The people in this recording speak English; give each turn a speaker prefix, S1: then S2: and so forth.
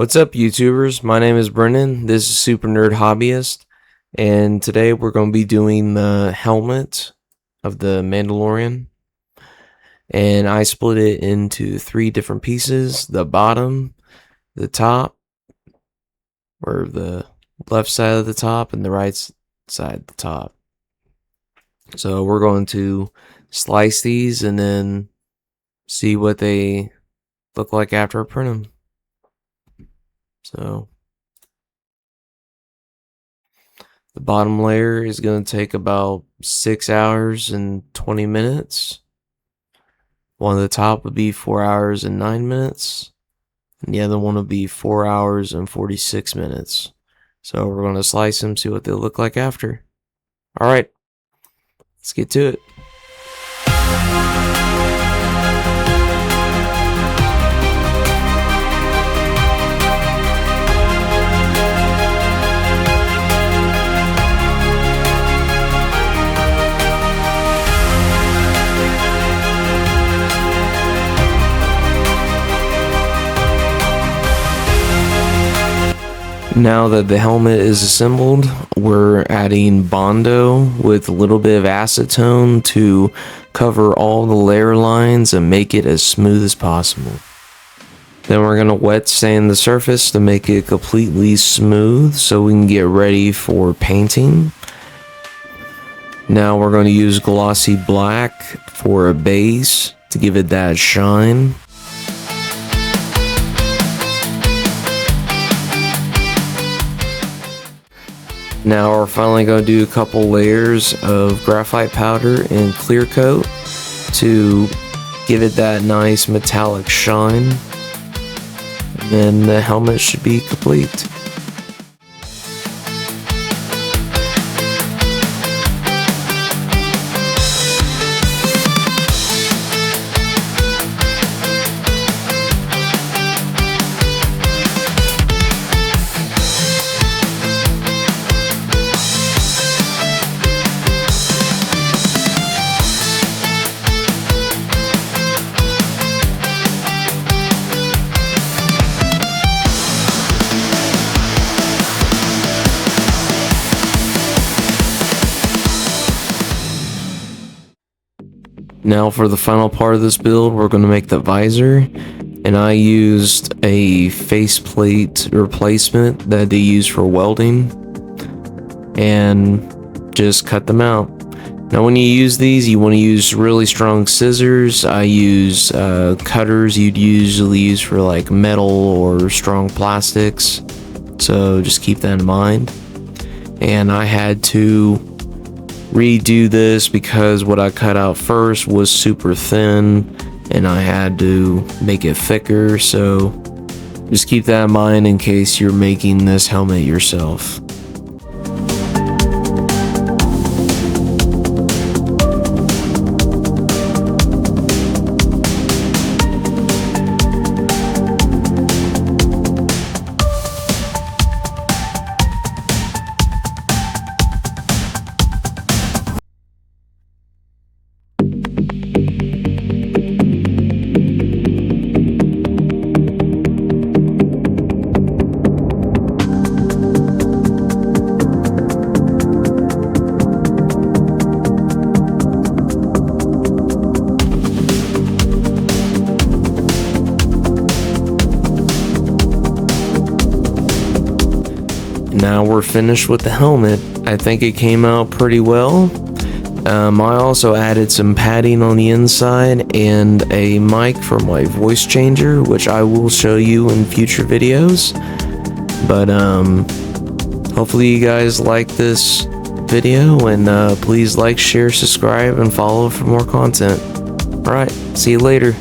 S1: What's up, YouTubers? My name is Brennan. This is Super Nerd Hobbyist, and today we're going to be doing the helmet of the Mandalorian. And I split it into 3 different pieces: the bottom, the top, or the left side of the top, and the right side of the top. So we're going to slice these and then see what they look like after I print them. So the bottom layer is going to take about 6 hours and 20 minutes. One of the top would be 4 hours and 9 minutes. And the other one would be 4 hours and 46 minutes. So we're going to slice them, see what they look like after. Alright, let's get to it. Now that the helmet is assembled, we're adding Mando with a little bit of acetone to cover all the layer lines and make it as smooth as possible. Then we're going to wet sand the surface to make it completely smooth so we can get ready for painting. Now we're going to use glossy black for a base to give it that shine. Now we're finally going to do a couple layers of graphite powder and clear coat to give it that nice metallic shine. And then the helmet should be complete. Now for the final part of this build, we're going to make the visor, and I used a faceplate replacement that they use for welding and just cut them out. Now when you use these, you want to use really strong scissors. I use cutters you'd usually use for like metal or strong plastics, so just keep that in mind. And I had to redo this because what I cut out first was super thin and I had to make it thicker, so just keep that in mind in case you're making this helmet yourself. Now we're finished with the helmet. I think it came out pretty well. I also added some padding on the inside and a mic for my voice changer, which I will show you in future videos. But hopefully you guys like this video, and please like, share, subscribe, and follow for more content. Alright, see you later.